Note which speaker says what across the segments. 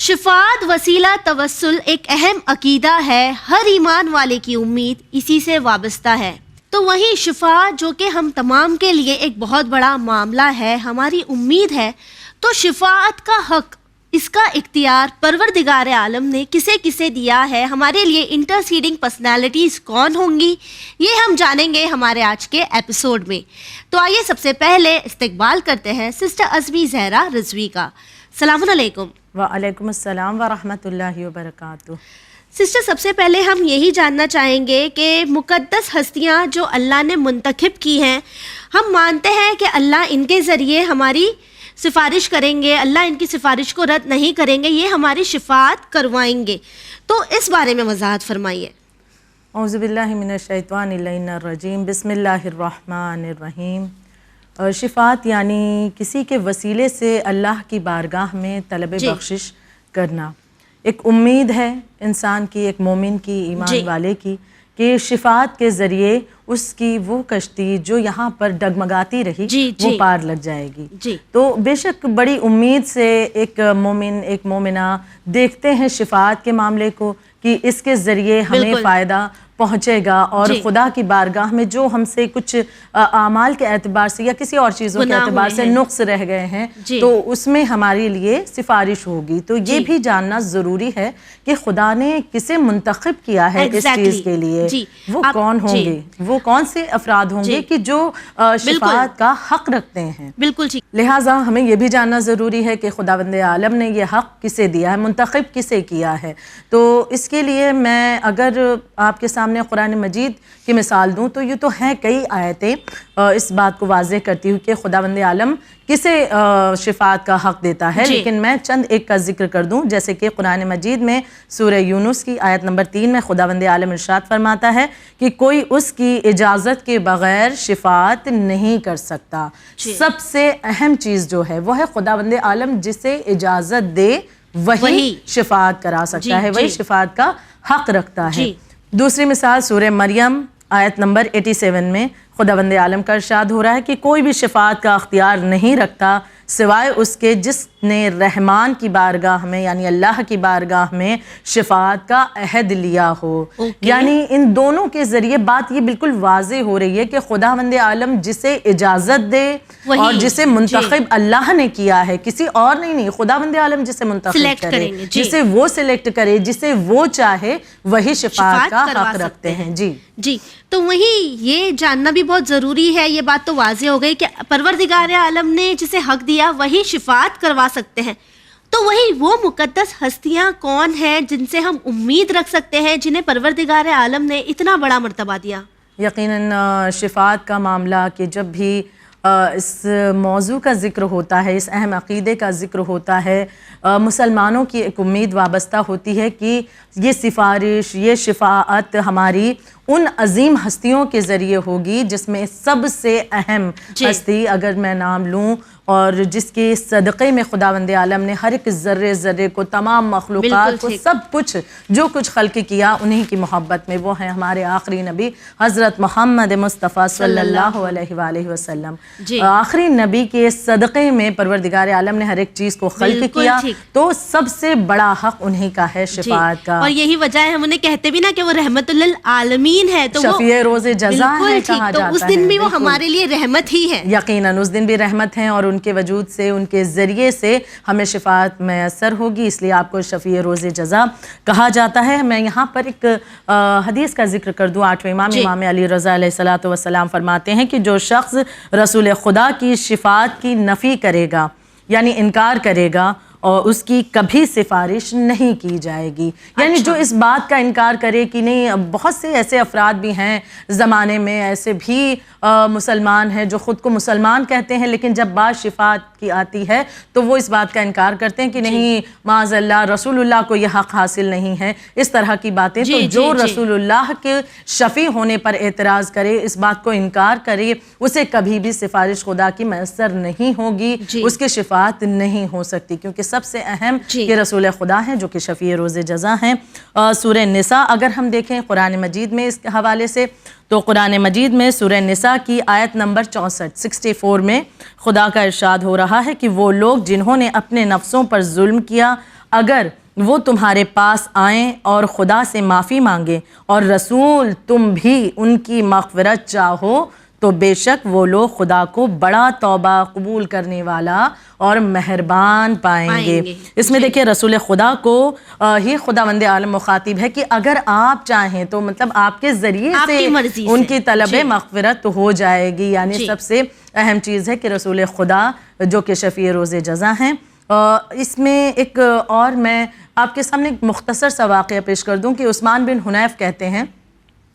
Speaker 1: شفاعت وسیلہ توسل ایک اہم عقیدہ ہے، ہر ایمان والے کی امید اسی سے وابستہ ہے۔ تو وہیں شفاعت جو کہ ہم تمام کے لیے ایک بہت بڑا معاملہ ہے، ہماری امید ہے، تو شفاعت کا حق، اس کا اختیار پروردگار عالم نے کسے کسے دیا ہے، ہمارے لیے انٹرسیڈنگ پرسنالٹیز کون ہوں گی، یہ ہم جانیں گے ہمارے آج کے ایپیسوڈ میں۔ تو آئیے سب سے پہلے استقبال کرتے ہیں سسٹر عزمی زہرا رضوی کا۔ السلام علیکم۔
Speaker 2: وعلیکم السلام ورحمۃ اللہ وبرکاتہ۔
Speaker 1: سسٹر، سب سے پہلے ہم یہی جاننا چاہیں گے کہ مقدس ہستیاں جو اللہ نے منتخب کی ہیں، ہم مانتے ہیں کہ اللہ ان کے ذریعے ہماری سفارش کریں گے، اللہ ان کی سفارش کو رد نہیں کریں گے، یہ ہماری شفاعت کروائیں گے، تو اس بارے میں وضاحت فرمائیے۔
Speaker 2: اعوذ باللہ من الشیطان اللعین الرجیم، بسم اللہ الرحمن الرحیم۔ شفاعت یعنی کسی کے وسیلے سے اللہ کی بارگاہ میں طلب بخشش کرنا۔ ایک امید ہے انسان کی، ایک مومن کی، ایمان والے کی، کہ شفاعت کے ذریعے اس کی وہ کشتی جو یہاں پر ڈگمگاتی رہی وہ پار لگ جائے گی۔ تو بے شک بڑی امید سے ایک مومن، ایک مومنہ دیکھتے ہیں شفاعت کے معاملے کو کہ اس کے ذریعے ہمیں فائدہ پہنچے گا، اور خدا کی بارگاہ میں جو ہم سے کچھ اعمال کے اعتبار سے یا کسی اور چیزوں کے اعتبار سے نقص رہ گئے ہیں تو اس میں ہمارے لیے سفارش ہوگی۔ تو یہ بھی جاننا ضروری ہے کہ خدا نے کسے منتخب کیا ہے اس چیز کے لیے، وہ کون ہوں گے، وہ کون سے افراد ہوں گے کہ جو شفاعت کا حق رکھتے ہیں۔
Speaker 1: بالکل،
Speaker 2: لہٰذا ہمیں یہ بھی جاننا ضروری ہے کہ خداوند عالم نے یہ حق کسے دیا ہے، منتخب کسے کیا ہے۔ تو اس کے لیے میں اگر آپ کے سامنے قرآن مجید کی مثال دوں تو یہ تو ہیں کئی آیتیں اس بات کو واضح کرتی ہوئی کہ خداوند عالم کسے شفاعت کا حق دیتا ہے، لیکن میں چند ایک کا ذکر کر دوں، جیسے کہ قرآن مجید میں سورہ یونس کی آیت نمبر 3 میں خداوند عالم ارشاد فرماتا ہے کہ کوئی اس کی اجازت کے بغیر شفاعت نہیں کر سکتا۔ سب سے اہم چیز جو ہے وہ ہے خداوند عالم جسے اجازت دے وہی شفاعت کرا سکتا ہے، وہی شفاعت کا حق رکھتا ہے۔ دوسری مثال سورہ مریم آیت نمبر 87 میں خداوند عالم کا ارشاد ہو رہا ہے کہ کوئی بھی شفاعت کا اختیار نہیں رکھتا سوائے اس کے جس نے رحمان کی بارگاہ میں یعنی اللہ کی بارگاہ میں شفاعت کا عہد لیا ہو۔ یعنی ان دونوں کے ذریعے بات یہ بالکل واضح ہو رہی ہے کہ خداوند عالم جسے اجازت دے اور جسے منتخب اللہ نے کیا ہے، کسی اور نہیں، خداوند عالم جسے منتخب کرے، جسے وہ سلیکٹ کرے، جسے وہ چاہے، وہی شفاعت کا حق رکھتے ہیں۔
Speaker 1: جی، تو وہیں یہ جاننا بھی بہت ضروری ہے، یہ بات تو واضح ہو گئی کہ پروردگار عالم نے جسے حق دیا وہی شفاعت کروا سکتے ہیں۔ تو وہی وہ مقدس ہستیاں کون ہیں جن سے ہم امید رکھ سکتے ہیں، جنہیں پروردگار عالم نے اتنا بڑا مرتبہ دیا؟
Speaker 2: یقیناً شفاعت کا معاملہ کہ جب بھی اس موضوع کا ذکر ہوتا ہے، اس اہم عقیدے کا ذکر ہوتا ہے، مسلمانوں کی ایک امید وابستہ ہوتی ہے کہ یہ سفارش، یہ شفاعت ہماری ان عظیم ہستیوں کے ذریعے ہوگی جس میں سب سے اہم ہستی اگر میں نام لوں اور جس کے صدقے میں خداوند عالم نے ہر ایک ذرے ذرے کو، تمام مخلوقات کو، سب کچھ جو کچھ خلق کیا انہی کی محبت میں، وہ ہیں ہمارے آخری نبی حضرت محمد مصطفیٰ صلی اللہ علیہ وآلہ وسلم۔ آخری نبی کے صدقے میں پروردگار عالم نے ہر ایک چیز کو خلق کیا، تو سب سے بڑا حق انہی کا ہے شفاعت کا،
Speaker 1: اور یہی وجہ ہے ہم انہیں کہتے بھی نا کہ وہ رحمت للعالمین ہے، تو
Speaker 2: شفیع روز جزا ہے کہا جاتا ہے،
Speaker 1: تو اس دن بھی وہ ہمارے لیے رحمت ہی ہے۔
Speaker 2: یقیناً اس دن بھی رحمت ہے، اور ان کے وجود سے، ان کے ذریعے سے ہمیں شفاعت میسر ہوگی، اس لیے آپ کو شفیع روز جزا کہا جاتا ہے۔ میں یہاں پر ایک حدیث کا ذکر کر دوں، 8ویں امام امام علی رضا علیہ السلام فرماتے ہیں کہ جو شخص رسول خدا کی شفاعت کی نفی کرے گا یعنی انکار کرے گا اور اس کی کبھی سفارش نہیں کی جائے گی، یعنی جو اس بات کا انکار کرے کہ نہیں، بہت سے ایسے افراد بھی ہیں زمانے میں، ایسے بھی مسلمان ہیں جو خود کو مسلمان کہتے ہیں، لیکن جب بات شفاعت کی آتی ہے تو وہ اس بات کا انکار کرتے ہیں کہ نہیں، معاذ اللہ، رسول اللہ کو یہ حق حاصل نہیں ہے، اس طرح کی باتیں۔ تو جو رسول اللہ کے شفیع ہونے پر اعتراض کرے، اس بات کو انکار کرے، اسے کبھی بھی سفارش خدا کی میسر نہیں ہوگی، اس کی شفاعت نہیں ہو سکتی، کیونکہ سب سے اہم کہ رسول خدا ہیں جو کہ شفیع روز جزا ہیں۔ سورہ نساء اگر ہم دیکھیں قرآن مجید میں اس کے حوالے سے، تو قرآن مجید میں سورہ نساء کی آیت نمبر 64 میں خدا کا ارشاد ہو رہا ہے کہ وہ لوگ جنہوں نے اپنے نفسوں پر ظلم کیا اگر وہ تمہارے پاس آئیں اور خدا سے معافی مانگیں اور رسول تم بھی ان کی مغفرت چاہو تو بے شک وہ لوگ خدا کو بڑا توبہ قبول کرنے والا اور مہربان پائیں گے۔ اس میں دیکھیں رسول خدا کو ہی خداوند عالم مخاطب ہے کہ اگر آپ چاہیں تو مطلب آپ کے ذریعے سے ان کی طلب مغفرت ہو جائے گی، یعنی سب سے اہم چیز ہے کہ رسول خدا جو کہ شفیع روز جزا ہیں۔ اس میں ایک اور میں آپ کے سامنے ایک مختصر سا واقعہ پیش کر دوں کہ عثمان بن حنیف کہتے ہیں،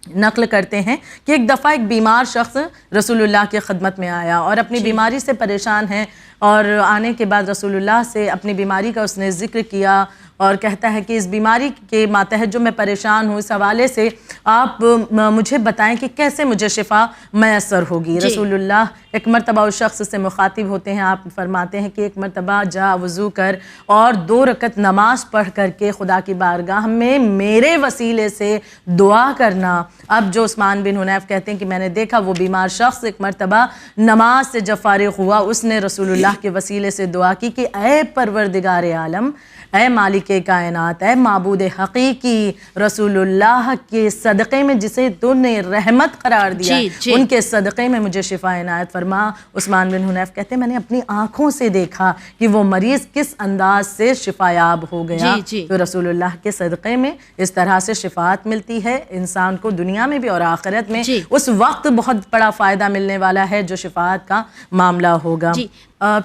Speaker 2: نقل کرتے ہیں کہ ایک دفعہ ایک بیمار شخص رسول اللہ کی خدمت میں آیا اور اپنی بیماری سے پریشان ہے، اور آنے کے بعد رسول اللہ سے اپنی بیماری کا اس نے ذکر کیا اور کہتا ہے کہ اس بیماری کے ماتحت جو میں پریشان ہوں، اس حوالے سے آپ مجھے بتائیں کہ کیسے مجھے شفا میسر ہوگی۔ رسول اللہ ایک مرتبہ اس شخص سے مخاطب ہوتے ہیں، آپ فرماتے ہیں کہ ایک مرتبہ جا وضو کر اور 2 رکعت نماز پڑھ کر کے خدا کی بارگاہ میں میرے وسیلے سے دعا کرنا۔ اب جو عثمان بن حنیف کہتے ہیں کہ میں نے دیکھا وہ بیمار شخص ایک مرتبہ نماز سے جب فارغ ہوا، اس نے رسول اللہ کے وسیلے سے دعا کی کہ اے پروردگار عالم، اے مالک کائنات، اے معبود حقیقی، رسول اللہ کے صدقے میں جسے تو نے رحمت قرار دیا ان کے صدقے میں مجھے شفا عنایت فرما۔ عثمان بن حنیف کہتے ہیں میں نے اپنی آنکھوں سے دیکھا کہ وہ مریض کس انداز سے شفا یاب ہو گیا۔ تو رسول اللہ کے صدقے میں اس طرح سے شفاعت ملتی ہے انسان کو دنیا میں بھی اور آخرت میں، اس وقت بہت بڑا فائدہ ملنے والا ہے جو شفاعت کا معاملہ ہوگا۔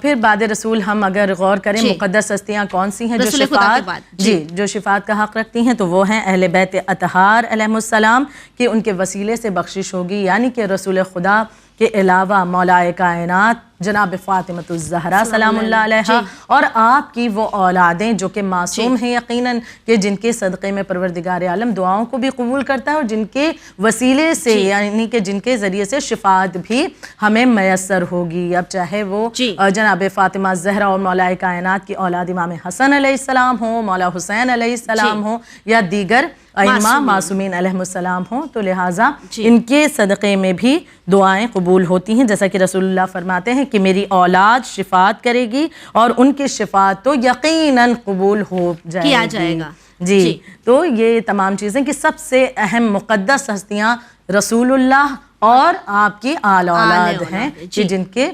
Speaker 2: پھر بعد رسول ہم اگر غور کریں مقدس ہستیاں کون سی ہیں جو شفاعت کا حق رکھتی ہیں، تو وہ ہیں اہل بیت اطہار علیہم السلام، کہ ان کے وسیلے سے بخشش ہوگی، یعنی کہ رسول خدا کے علاوہ مولائے کائنات جناب فاطمۃ الزہرا سلام اللہ علیہا اور آپ کی وہ اولادیں جو کہ معصوم ہیں یقیناً، کہ جن کے صدقے میں پروردگار عالم دعاؤں کو بھی قبول کرتا ہے اور جن کے وسیلے سے یعنی کہ جن کے ذریعے سے شفاعت بھی ہمیں میسر ہوگی، اب چاہے وہ جناب فاطمہ زہرا اور مولائے کائنات کی اولاد امام حسن علیہ السلام ہو، مولا حسین علیہ السلام ہو، یا دیگر ائمہ معصومین علیہم السلام ہوں، تو لہٰذا ان کے صدقے میں بھی دعائیں قبول ہوتی ہیں، جیسا کہ رسول اللہ فرماتے ہیں کہ میری اولاد شفاعت کرے گی اور ان کی شفاعت تو یقیناً قبول ہو جائے گا۔ جی تو یہ تمام چیزیں کہ سب سے اہم مقدس ہستیاں رسول اللہ اور آپ کی آل اولاد ہیں کہ جن کے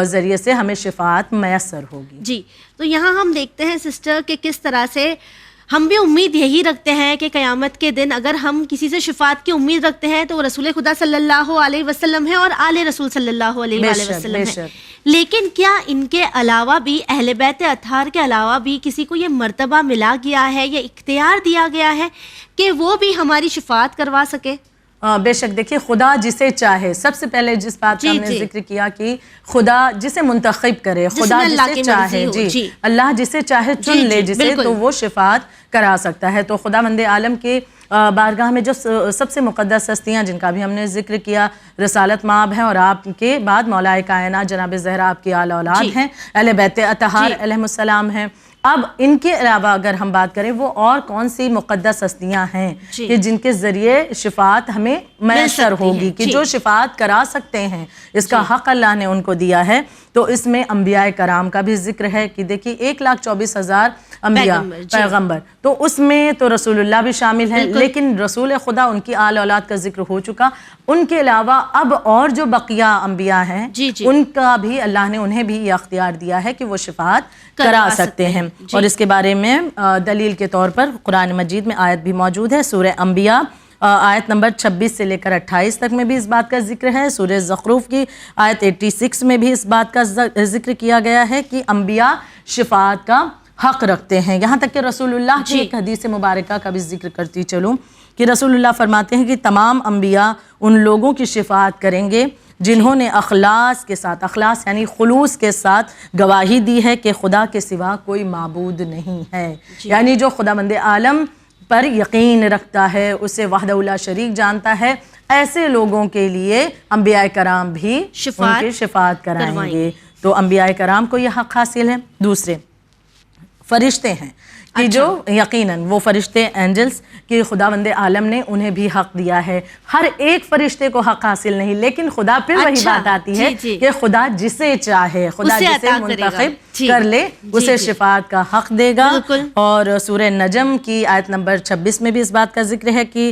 Speaker 2: ذریعے سے ہمیں شفاعت میسر ہوگی۔
Speaker 1: جی تو یہاں ہم دیکھتے ہیں سسٹر کہ کس طرح سے ہم بھی امید یہی رکھتے ہیں کہ قیامت کے دن اگر ہم کسی سے شفاعت کی امید رکھتے ہیں تو وہ رسول خدا صلی اللہ علیہ وسلم ہے اور آل رسول صلی اللہ علیہ وسلم ہے، لیکن کیا ان کے علاوہ بھی اہل بیت اطہار کے علاوہ بھی کسی کو یہ مرتبہ ملا گیا ہے یا اختیار دیا گیا ہے کہ وہ بھی ہماری شفاعت کروا سکے؟
Speaker 2: بے شک دیکھیے خدا جسے چاہے، سب سے پہلے جس بات کا ہم نے ذکر کیا کہ خدا جسے منتخب کرے، خدا جسے چاہے اللہ جسے چاہے چن لے جسے، تو وہ شفاعت کرا سکتا ہے۔ تو خداوند عالم کے بارگاہ میں جو سب سے مقدس ہستیاں جن کا بھی ہم نے ذکر کیا رسالت مآب ہیں، اور آپ کے بعد مولائے کائنات جناب زہرا آپ کی آل اولاد ہیں، اہل بیت اطہار علیہم السلام ہیں۔ اب ان کے علاوہ اگر ہم بات کریں وہ اور کون سی مقدس ہستیاں ہیں کہ جن کے ذریعے شفاعت ہمیں میسر ہوگی، کہ جو شفاعت کرا سکتے ہیں، اس کا حق اللہ نے ان کو دیا ہے، تو اس میں انبیاء کرام کا بھی ذکر ہے کہ دیکھیے 1,24,000 انبیاء پیغمبر، تو اس میں تو رسول اللہ بھی شامل ہیں، لیکن رسول خدا ان کی آل اولاد کا ذکر ہو چکا۔ ان کے علاوہ اب اور جو بقیہ انبیاء ہیں ان کا بھی اللہ نے انہیں بھی یہ اختیار دیا ہے کہ وہ شفاعت کرا سکتے ہیں، اور اس کے بارے میں دلیل کے طور پر قرآن مجید میں آیت بھی موجود ہے، سورہ انبیاء آیت نمبر 26 سے لے کر 28 تک میں بھی اس بات کا ذکر ہے، سورہ زخرف کی آیت 86 میں بھی اس بات کا ذکر کیا گیا ہے کہ انبیاء شفاعت کا حق رکھتے ہیں۔ یہاں تک کہ رسول اللہ کی ایک حدیث مبارکہ کا بھی ذکر کرتی چلوں کہ رسول اللہ فرماتے ہیں کہ تمام انبیاء ان لوگوں کی شفاعت کریں گے جنہوں نے اخلاص کے ساتھ، اخلاص یعنی خلوص کے ساتھ گواہی دی ہے کہ خدا کے سوا کوئی معبود نہیں ہے، یعنی جو خداوند عالم پر یقین رکھتا ہے، اسے وحدہ لا شریک جانتا ہے، ایسے لوگوں کے لیے انبیاء کرام بھی ان کی شفاعت کرائیں گے۔ تو انبیاء کرام کو یہ حق حاصل ہے۔ دوسرے فرشتے ہیں کہ جو یقیناً وہ فرشتے اینجلز کہ خداوند عالم نے انہیں بھی حق دیا ہے. ہر ایک فرشتے کو حق حاصل نہیں, لیکن خدا پھر وہی بات آتی ہے کہ خدا جسے چاہے, خدا جسے منتخب کر لے اسے شفاعت کا حق دے گا. اور سورہ نجم کی آیت نمبر 26 میں بھی اس بات کا ذکر ہے کہ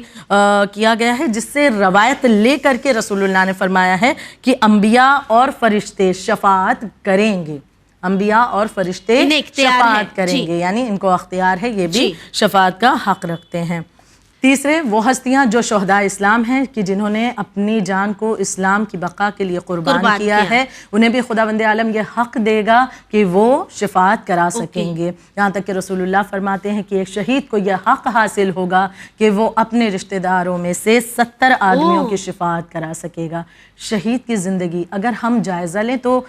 Speaker 2: کیا گیا ہے, جس سے روایت لے کر کے رسول اللہ نے فرمایا ہے کہ انبیاء اور فرشتے شفاعت کریں گے, انبیاء اور فرشتے شفاعت کریں گے, یعنی ان کو اختیار ہے, یہ بھی شفاعت کا حق رکھتے ہیں. تیسرے وہ ہستیاں جو شہداء اسلام ہیں کہ جنہوں نے اپنی جان کو اسلام کی بقا کے لیے قربان کیا ہے, انہیں بھی خداوند عالم یہ حق دے گا کہ وہ شفاعت کرا سکیں گے. یہاں تک کہ رسول اللہ فرماتے ہیں کہ ایک شہید کو یہ حق حاصل ہوگا کہ وہ اپنے رشتہ داروں میں سے 70 آدمیوں کی شفاعت کرا سکے گا. شہید کی زندگی اگر ہم جائزہ لیں تو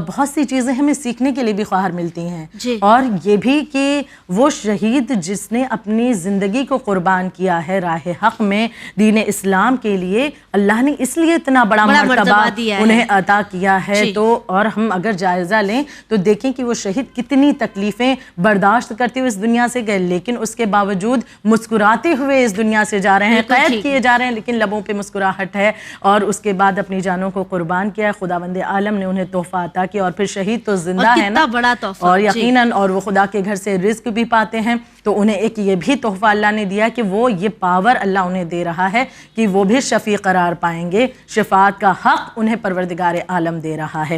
Speaker 2: بہت سی چیزیں ہمیں سیکھنے کے لیے بھی خواہر ملتی ہیں, اور یہ بھی کہ وہ شہید جس نے اپنی زندگی کو قربان کیا ہے راہ حق میں دین اسلام کے لیے, اللہ نے اس لیے اتنا بڑا مرتبہ انہیں عطا کیا ہے. تو اور ہم اگر جائزہ لیں تو دیکھیں کہ وہ شہید کتنی تکلیفیں برداشت کرتے ہوئے اس دنیا سے گئے, لیکن اس کے باوجود مسکراتے ہوئے اس دنیا سے جا رہے ہیں, قید کیے جا رہے ہیں لیکن لبوں پہ مسکراہٹ ہے, اور اس کے بعد اپنی جانوں کو قربان کیا ہے. خداوند عالم نے انہیں تحفہ عطا کیا, اور پھر شہید تو زندہ ہے نا, اور یقیناً اور وہ خدا کے گھر سے رزق بھی پاتے ہیں, تو انہیں ایک یہ بھی تحفہ اللہ نے دیا کہ وہ یہ پاور اللہ انہیں دے رہا ہے کہ وہ بھی شفیع قرار پائیں گے. شفاعت کا حق انہیں پروردگار عالم دے رہا ہے.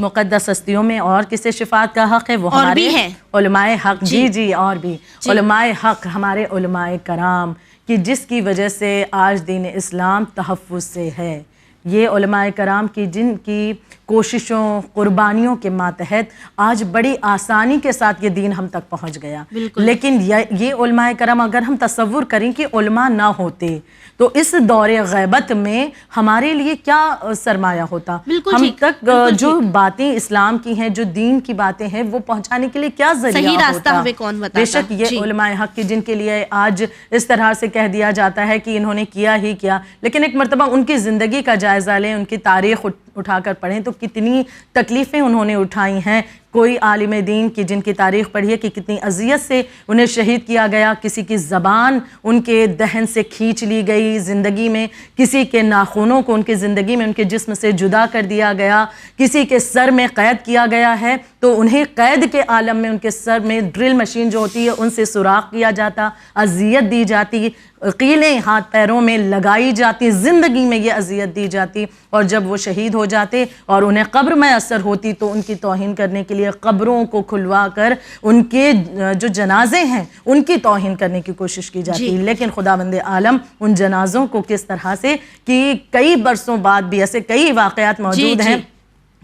Speaker 2: مقدس ہستیوں میں اور کسے شفاعت کا حق ہے؟ وہ ہمارے علماء حق. جی اور بھی علماء حق, ہمارے علماء کرام کہ جس کی وجہ سے آج دین اسلام تحفظ سے ہے. یہ علماء کرام کی جن کی کوششوں قربانیوں کے ماتحت آج بڑی آسانی کے ساتھ یہ دین ہم تک پہنچ گیا. لیکن یہ علماء کرام اگر ہم تصور کریں کہ علماء نہ ہوتے تو اس دور غیبت میں ہمارے لیے کیا سرمایہ ہوتا, ہم تک جو باتیں اسلام کی ہیں, جو دین کی باتیں ہیں, وہ پہنچانے کے لیے کیا ذریعہ ہوتا. بے شک یہ علماء حق کی جن کے لیے آج اس طرح سے کہہ دیا جاتا ہے کہ انہوں نے کیا ہی کیا, لیکن ایک مرتبہ ان کی زندگی کا جائزہ لیں, ان کی تاریخ اٹھا کر پڑھیں تو کتنی تکلیفیں انہوں نے اٹھائی ہیں. کوئی عالم دین کی جن کی تاریخ پڑھیے کہ کتنی اذیت سے انہیں شہید کیا گیا, کسی کی زبان ان کے دہن سے کھینچ لی گئی زندگی میں, کسی کے ناخنوں کو ان کی زندگی میں ان کے جسم سے جدا کر دیا گیا, کسی کے سر میں قید کیا گیا ہے تو انہیں قید کے عالم میں ان کے سر میں ڈرل مشین جو ہوتی ہے ان سے سوراخ کیا جاتا, اذیت دی جاتی, قیلیں ہاتھ پیروں میں لگائی جاتی, زندگی میں یہ اذیت دی جاتی. اور جب وہ شہید ہو جاتے اور انہیں قبر میں اثر ہوتی تو ان کی توہین کرنے کے لیے قبروں کو کھلوا کر ان کے جو جنازے ہیں ان کی توہین کرنے کی کوشش کی جاتی. لیکن خداوند عالم ان جنازوں کو کس طرح سے کہ کئی برسوں بعد بھی ایسے کئی واقعات موجود ہیں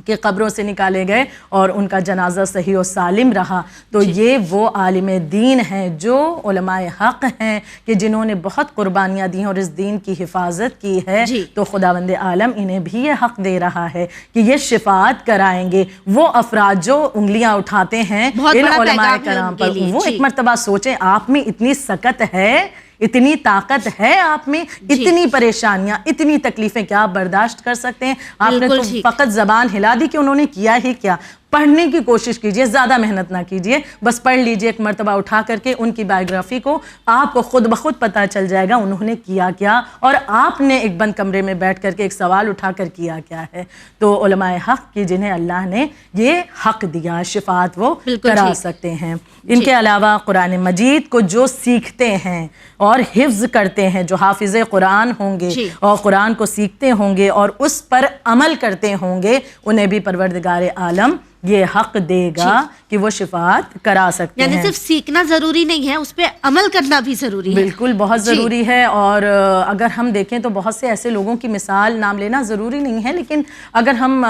Speaker 2: کہ قبروں سے نکالے گئے اور ان کا جنازہ صحیح و سالم رہا. تو یہ وہ عالم دین ہیں جو علماء حق ہیں کہ جنہوں نے بہت قربانیاں دی ہیں اور اس دین کی حفاظت کی ہے. تو خداوند عالم انہیں بھی یہ حق دے رہا ہے کہ یہ شفاعت کرائیں گے. وہ افراد جو انگلیاں اٹھاتے ہیں ان علماء کرام پر, وہ ایک مرتبہ سوچیں آپ میں اتنی سکت ہے, اتنی طاقت ہے آپ میں, اتنی پریشانیاں, اتنی تکلیفیں کیا آپ برداشت کر سکتے ہیں؟ آپ نے تو فقط زبان ہلا دی کہ انہوں نے کیا ہی کیا. پڑھنے کی کوشش کیجئے, زیادہ محنت نہ کیجئے, بس پڑھ لیجئے ایک مرتبہ اٹھا کر کے ان کی بائیوگرافی کو, آپ کو خود بخود پتہ چل جائے گا انہوں نے کیا کیا اور آپ نے ایک بند کمرے میں بیٹھ کر کے ایک سوال اٹھا کر کیا کیا ہے. تو علماء حق کی جنہیں اللہ نے یہ حق دیا, شفاعت وہ کرا سکتے ہیں. ان کے علاوہ قرآن مجید کو جو سیکھتے ہیں اور حفظ کرتے ہیں, جو حافظ قرآن ہوں گے اور قرآن کو سیکھتے ہوں گے اور اس پر عمل کرتے ہوں گے, انہیں بھی پروردگار عالم یہ حق دے گا کہ وہ شفاعت کرا سکتے ہیں.
Speaker 1: یعنی صرف سیکھنا ضروری نہیں ہے, اس پہ عمل کرنا بھی ضروری ہے.
Speaker 2: بالکل بہت ضروری ہے. اور اگر ہم دیکھیں تو بہت سے ایسے لوگوں کی مثال نام لینا ضروری نہیں ہے, لیکن اگر ہم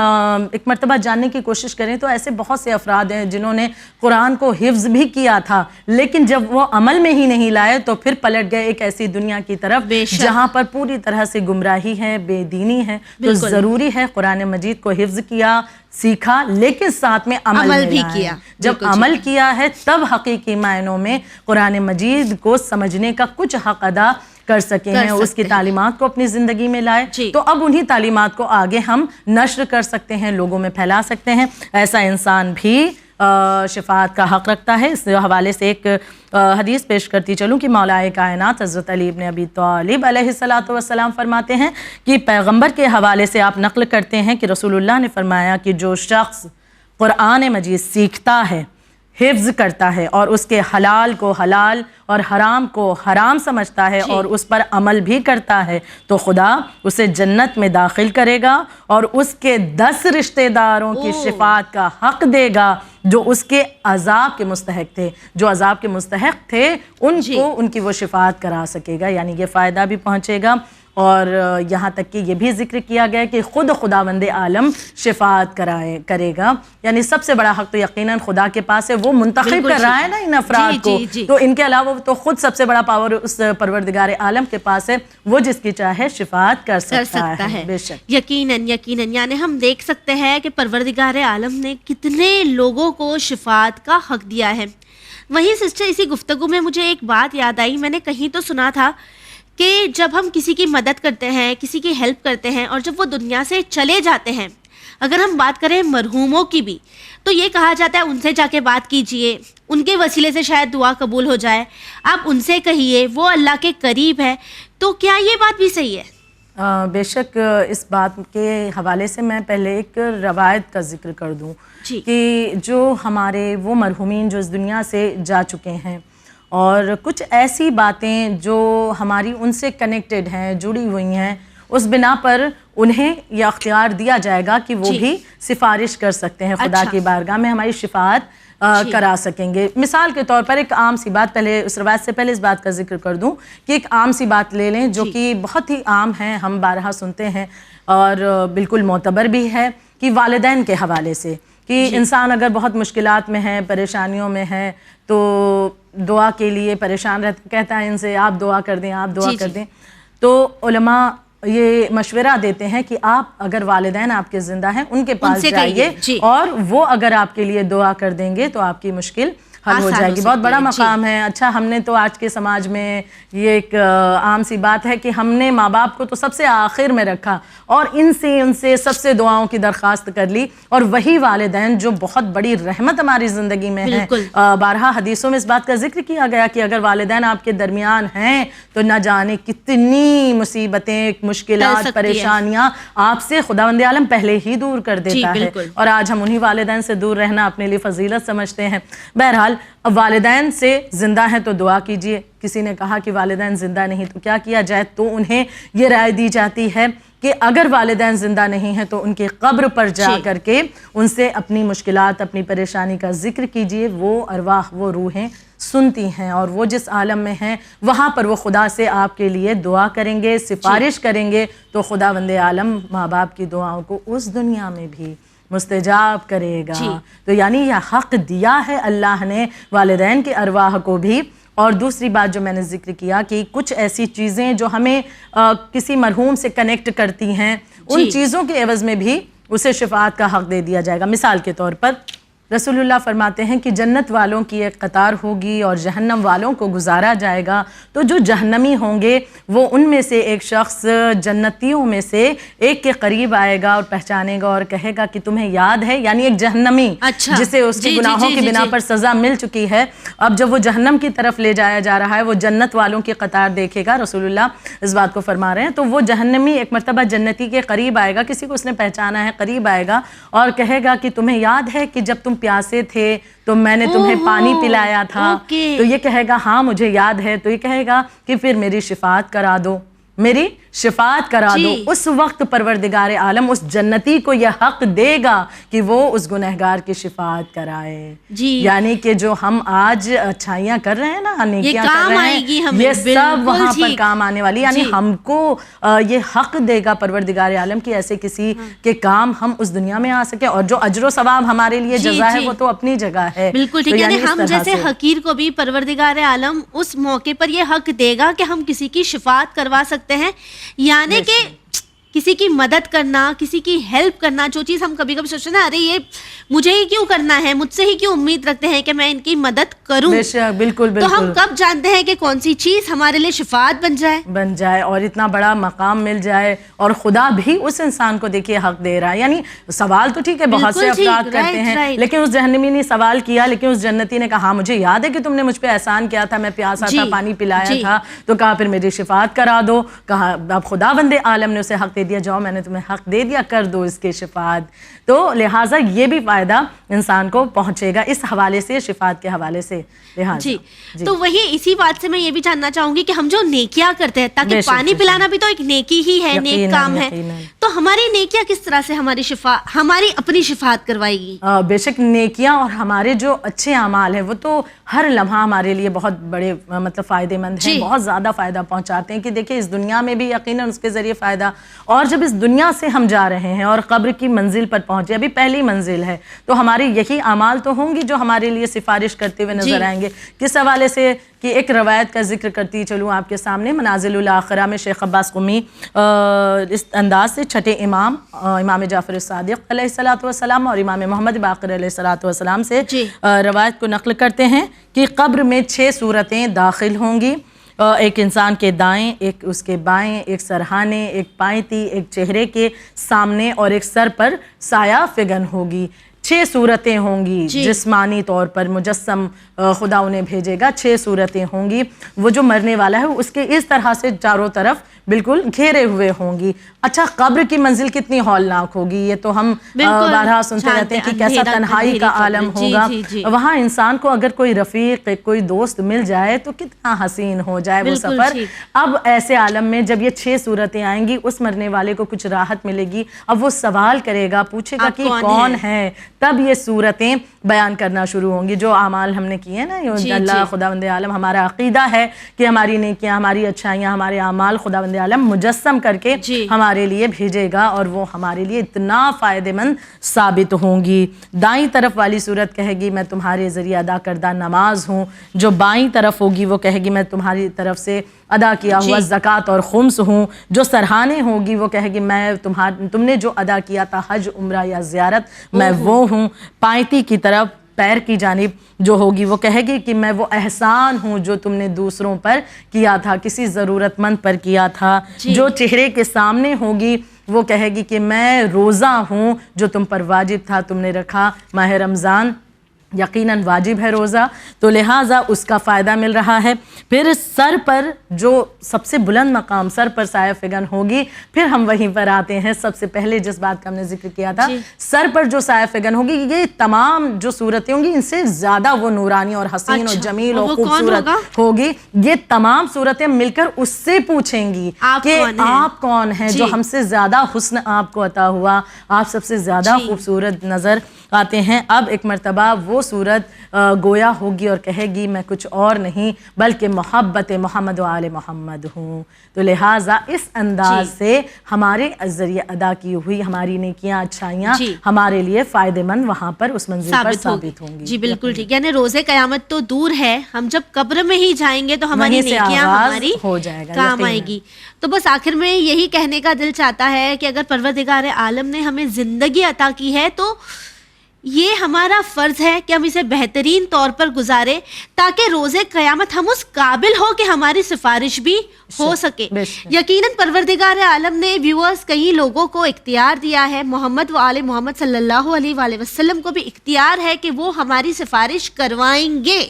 Speaker 2: ایک مرتبہ جاننے کی کوشش کریں تو ایسے بہت سے افراد ہیں جنہوں نے قرآن کو حفظ بھی کیا تھا, لیکن جب وہ عمل میں ہی نہیں لائے تو پھر پلٹ گئے ایک ایسی دنیا کی طرف جہاں پر پوری طرح سے گمراہی ہے, بے دینی ہے. تو ضروری ہے قرآن مجید کو حفظ کیا, سیکھا, لیکن ساتھ میں عمل بھی کیا. جب عمل کیا ہے تب حقیقی معنوں میں قرآن مجید کو سمجھنے کا کچھ حق ادا کر سکے ہیں, اس کی تعلیمات کو اپنی زندگی میں لائے. تو اب انہی تعلیمات کو آگے ہم نشر کر سکتے ہیں, لوگوں میں پھیلا سکتے ہیں. ایسا انسان بھی شفاعت کا حق رکھتا ہے. اس حوالے سے ایک حدیث پیش کرتی چلوں کہ مولائے کائنات حضرت علی ابن ابی طالب علیہ السلام فرماتے ہیں کہ پیغمبر کے حوالے سے آپ نقل کرتے ہیں کہ رسول اللہ نے فرمایا کہ جو شخص قرآن مجید سیکھتا ہے، حفظ کرتا ہے اور اس کے حلال کو حلال اور حرام کو حرام سمجھتا ہے اور اس پر عمل بھی کرتا ہے تو خدا اسے جنت میں داخل کرے گا اور اس کے 10 رشتہ داروں کی شفاعت کا حق دے گا جو اس کے عذاب کے مستحق تھے. جو عذاب کے مستحق تھے ان کو ان کی وہ شفاعت کرا سکے گا، یعنی یہ فائدہ بھی پہنچے گا. اور یہاں تک کہ یہ بھی ذکر کیا گیا کہ خود خداوند عالم شفاعت کرے گا، یعنی سب سے بڑا حق تو یقیناً خدا کے پاس ہے. وہ منتخب کر رہا ہے نا ان افراد کو، تو ان کے علاوہ تو خود سب سے بڑا پاور اس پروردگار عالم کے پاس ہے، وہ جس کی چاہے شفاعت کر سکتا ہے. بے شک
Speaker 1: یقیناً یعنی ہم دیکھ سکتے ہیں کہ پروردگار عالم نے کتنے لوگوں کو شفاعت کا حق دیا ہے. وہیں سسٹر اسی گفتگو میں مجھے ایک بات یاد آئی، میں نے کہیں تو سنا تھا کہ جب ہم کسی کی مدد کرتے ہیں، کسی کی ہیلپ کرتے ہیں اور جب وہ دنیا سے چلے جاتے ہیں، اگر ہم بات کریں مرحوموں کی بھی، تو یہ کہا جاتا ہے ان سے جا کے بات کیجئے، ان کے وسیلے سے شاید دعا قبول ہو جائے، آپ ان سے کہیے، وہ اللہ کے قریب ہے. تو کیا یہ بات بھی صحیح ہے؟
Speaker 2: بے شک. اس بات کے حوالے سے میں پہلے ایک روایت کا ذکر کر دوں کہ جو ہمارے وہ مرحومین جو اس دنیا سے جا چکے ہیں اور کچھ ایسی باتیں جو ہماری ان سے کنیکٹڈ ہیں، جڑی ہوئی ہیں، اس بنا پر انہیں یہ اختیار دیا جائے گا کہ وہ بھی سفارش کر سکتے ہیں خدا کی بارگاہ میں، ہماری شفاعت کرا سکیں گے. مثال کے طور پر ایک عام سی بات، پہلے اس روایت سے پہلے اس بات کا ذکر کر دوں کہ ایک عام سی بات لے لیں جو کہ بہت ہی عام ہے، ہم بارہا سنتے ہیں اور بالکل معتبر بھی ہے، کہ والدین کے حوالے سے کہ انسان اگر بہت مشکلات میں ہے، پریشانیوں میں ہے تو دعا کے لیے پریشان رہتا، کہتا ہے ان سے آپ دعا کر دیں، آپ دعا کر دیں. تو علماء یہ مشورہ دیتے ہیں کہ آپ اگر والدین آپ کے زندہ ہیں ان کے پاس جائیے اور وہ اگر آپ کے لیے دعا کر دیں گے تو آپ کی مشکل حل ہو جائے گی. بہت بڑا مقام ہے. اچھا، ہم نے تو آج کے سماج میں یہ ایک عام سی بات ہے کہ ہم نے ماں باپ کو تو سب سے آخر میں رکھا اور ان سے سب سے دعاؤں کی درخواست کر لی، اور وہی والدین جو بہت بڑی رحمت ہماری زندگی میں ہے. بارہا حدیثوں میں اس بات کا ذکر کیا گیا کہ اگر والدین آپ کے درمیان ہیں تو نہ جانے کتنی مصیبتیں، مشکلات، پریشانیاں آپ سے خداوند عالم پہلے ہی دور کر دیتا ہے، اور آج ہم انہی والدین سے دور رہنا اپنے لیے فضیلت سمجھتے ہیں. بہرحال اب والدین سے زندہ ہیں تو دعا کیجئے. کسی نے کہا کہ والدین زندہ نہیں تو کیا کیا جائے، تو انہیں یہ رائے دی جاتی ہے کہ اگر والدین زندہ نہیں ہیں تو ان کے قبر پر جا کر کے ان سے اپنی مشکلات، اپنی پریشانی کا ذکر کیجئے. وہ ارواح، وہ روحیں سنتی ہیں اور وہ جس عالم میں ہیں وہاں پر وہ خدا سے آپ کے لیے دعا کریں گے، سفارش کریں گے، تو خداوند عالم ماں باپ کی دعاؤں کو اس دنیا میں بھی مستجاب کرے گا. تو یعنی یہ حق دیا ہے اللہ نے والدین کے ارواح کو بھی. اور دوسری بات جو میں نے ذکر کیا کہ کچھ ایسی چیزیں جو ہمیں کسی مرحوم سے کنیکٹ کرتی ہیں، ان چیزوں کے عوض میں بھی اسے شفاعت کا حق دے دیا جائے گا. مثال کے طور پر رسول اللہ فرماتے ہیں کہ جنت والوں کی ایک قطار ہوگی اور جہنم والوں کو گزارا جائے گا. تو جو جہنمی ہوں گے وہ ان میں سے ایک شخص جنتیوں میں سے ایک کے قریب آئے گا اور پہچانے گا اور کہے گا کہ تمہیں یاد ہے، یعنی ایک جہنمی جسے اس کے گناہوں کی بنا پر سزا مل چکی ہے، اب جب وہ جہنم کی طرف لے جایا جا رہا ہے، وہ جنت والوں کی قطار دیکھے گا. رسول اللہ اس بات کو فرما رہے ہیں. تو وہ جہنمی ایک مرتبہ جنتی کے قریب آئے گا، کسی کو اس نے پہچانا ہے، قریب آئے گا اور کہے گا کہ تمہیں یاد ہے کہ جب تم پیاسے تھے تو میں نے تمہیں پانی پلایا تھا. تو یہ کہے گا ہاں مجھے یاد ہے. تو یہ کہے گا کہ پھر میری شفاعت کرا دو، میری شفاعت کرا دو. اس وقت پروردگار عالم اس جنتی کو یہ حق دے گا کہ وہ اس گنہگار کی شفاعت کرائے. یعنی کہ جو ہم آج اچھائیاں کر رہے ہیں نا، نیکیاں کر رہے ہیں، یہ سب وہاں پر کام آنے والی. یعنی ہم کو یہ حق دے گا پروردگار عالم کی ایسے کسی کے کام ہم اس دنیا میں آ سکے، اور جو اجر و ثواب ہمارے لیے جزا ہے وہ تو اپنی جگہ ہے.
Speaker 1: بالکل ٹھیک. یعنی ہم جیسے حقیر کو بھی پروردگار عالم اس موقع پر یہ حق دے گا کہ ہم کسی کی شفاعت کروا سکتے ہیں. یعنی کہ کسی کی مدد کرنا, کسی کی ہیلپ کرنا, جو چیز ہم کبھی کبھی سوچتے ہیں نا, ارے یہ مجھے ہی کیوں کرنا ہے, مجھ سے ہی کیوں امید رکھتے ہیں کہ میں ان کی مدد کروں.
Speaker 2: بالکل
Speaker 1: تو ہم کب جانتے ہیں کہ کون سی چیز ہمارے لیے شفاعت بن جائے
Speaker 2: اور اتنا بڑا مقام مل جائے, اور خدا بھی اس انسان کو دیکھیے حق دے رہا ہے. یعنی سوال تو ٹھیک ہے بہت سے افراد کرتے ہیں, لیکن اس جہنمی نے سوال کیا, لیکن اس جنتی نے کہا ہاں مجھے یاد ہے کہ تم نے مجھ پہ احسان کیا تھا, میں پیاسا تھا, پانی پلایا تھا, تو کہا پھر میری شفاعت کرا دو. کہا اب خداوند عالم نے اسے حق دے دیا, جاؤ میں نے تمہیں حق دے دیا, کر دو اس کی شفاعت. تو لہٰذا یہ بھی فائدہ انسان کو پہنچے گا اس حوالے سے, شفاعت کے حوالے سے.
Speaker 1: جی تو وہی اسی بات سے میں یہ بھی جاننا چاہوں گی کہ ہم جو نیکیاں کرتے ہیں, تاکہ پانی پلانا بھی تو ایک نیکی ہی ہے, نیک کام ہے, تو ہماری نیکیاں کس طرح سے ہماری اپنی شفاعت کروائے گی؟
Speaker 2: بے شک نیکیاں اور ہمارے جو اچھے اعمال ہیں وہ تو ہر لمحہ ہمارے لیے بہت بڑے مطلب فائدے مند ہیں, بہت زیادہ فائدہ پہنچاتے ہیں. کہ دیکھیں اس دنیا میں بھی یقیناً اس کے ذریعے فائدہ, اور جب اس دنیا سے ہم جا رہے ہیں اور قبر کی منزل پر پہنچے, ابھی پہلی منزل ہے, تو ہمارے یہی اعمال تو ہوں گی جو ہمارے لیے سفارش کرتے ہوئے نظر آئیں گے. کس حوالے سے کہ ایک روایت کا ذکر کرتی چلوں آپ کے سامنے. منازل الاخرہ میں شیخ عباس قمی اس انداز سے چھٹے امام جعفر الصادق علیہ السلام اور امام محمد باقر علیہ السلام سے روایت کو نقل کرتے ہیں کہ قبر میں 6 صورتیں داخل ہوں گی, ایک انسان کے دائیں, ایک اس کے بائیں, ایک سرہانے, ایک پائنتی, ایک چہرے کے سامنے, اور ایک سر پر سایہ فگن ہوگی. 6 صورتیں ہوں گی, جسمانی طور پر مجسم خدا انہیں بھیجے گا. 6 صورتیں ہوں گی. وہ جو مرنے والا ہے اس کے اس طرح سے چاروں طرف بالکل گھیرے ہوئے ہوں گی. اچھا قبر کی منزل کتنی ہولناک ہوگی, یہ تو ہم بارہا سنتے رہتے ہیں کہ کیسا تنہائی کا عالم ہوگا. وہاں انسان کو اگر کوئی رفیق, کوئی دوست مل جائے تو کتنا حسین ہو جائے وہ سفر. اب ایسے عالم میں جب یہ 6 صورتیں آئیں گی, اس مرنے والے کو کچھ راحت ملے گی. اب وہ سوال کرے گا, پوچھے گا کہ کون ہے, تب یہ صورتیں بیان کرنا شروع ہوں گی. جو اعمال ہم نے کیے ہیں نا, اللہ خداوند عالم, ہمارا عقیدہ ہے کہ ہماری نیکیاں, ہماری اچھائیاں, ہمارے اعمال خداوند عالم مجسم کر کے ہمارے لیے بھیجے گا, اور وہ ہمارے لیے اتنا فائدہ مند ثابت ہوں گی. دائیں طرف والی صورت کہے گی میں تمہارے ذریعے ادا کردہ نماز ہوں. جو بائیں طرف ہوگی وہ کہے گی میں تمہاری طرف سے ادا کیا ہوا زکوٰۃ اور خمس ہوں. جو سرہانے ہوگی وہ کہے گی میں تم نے جو ادا کیا تھا حج, عمرہ یا زیارت, میں وہ ہوں. پائنتی کی طرف پیر کی جانب جو ہوگی وہ کہے گی کہ میں وہ احسان ہوں جو تم نے دوسروں پر کیا تھا, کسی ضرورت مند پر کیا تھا. جو چہرے کے سامنے ہوگی وہ کہے گی کہ میں روزہ ہوں جو تم پر واجب تھا, تم نے رکھا. ماہ رمضان یقیناً واجب ہے روزہ, تو لہٰذا اس کا فائدہ مل رہا ہے. پھر سر پر جو سب سے بلند مقام, سر پر سایہ فگن ہوگی. پھر ہم وہیں پر آتے ہیں سب سے پہلے جس بات کا ہم نے ذکر کیا تھا, سر پر جو سایہ فگن ہوگی, یہ تمام جو صورتیں ہوں گی ان سے زیادہ وہ نورانی اور حسین اور جمیل اور خوبصورت ہوگی. یہ تمام صورتیں مل کر اس سے پوچھیں گی کہ آپ کون ہیں جو ہم سے زیادہ حسن آپ کو عطا ہوا, آپ سب سے زیادہ خوبصورت نظر آتے ہیں. اب ایک مرتبہ وہ صورت گویا ہوگی اور کہے گی میں کچھ اور نہیں بلکہ محبت محمد و آل محمد ہوں. تو لہٰذا اس انداز سے ہمارے ذریعے ادا کی ہوئی ہماری نیکیاں, اچھائیاں ہمارے لیے فائدے مند وہاں پر اس منزل پر ثابت ہوں گی.
Speaker 1: جی بالکل ٹھیک. یعنی روزے قیامت تو دور ہے, ہم جب قبر میں ہی جائیں گے تو ہماری نیکیاں ہماری
Speaker 2: ہو جائے گا,
Speaker 1: کام آئے گی. تو بس آخر میں یہی کہنے کا دل چاہتا ہے کہ اگر پروردگار عالم نے ہمیں زندگی عطا کی ہے تو یہ ہمارا فرض ہے کہ ہم اسے بہترین طور پر گزارے, تاکہ روزے قیامت ہم اس قابل ہو کہ ہماری سفارش بھی ہو سکے. یقیناً پروردگار عالم نے ویورز کئی لوگوں کو اختیار دیا ہے, محمد و آل محمد صلی اللہ علیہ وآلہ وسلم کو بھی اختیار ہے کہ وہ ہماری سفارش کروائیں گے.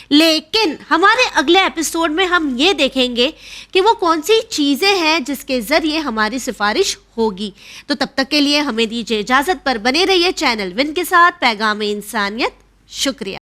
Speaker 1: لیکن ہمارے اگلے ایپیسوڈ میں ہم یہ دیکھیں گے کہ وہ کون سی چیزیں ہیں جس کے ذریعے ہماری سفارش ہوگی. تو تب تک کے لیے ہمیں دیجیے اجازت, پر بنے رہیے چینل ون کے ساتھ پیغام انسانیت. شکریہ.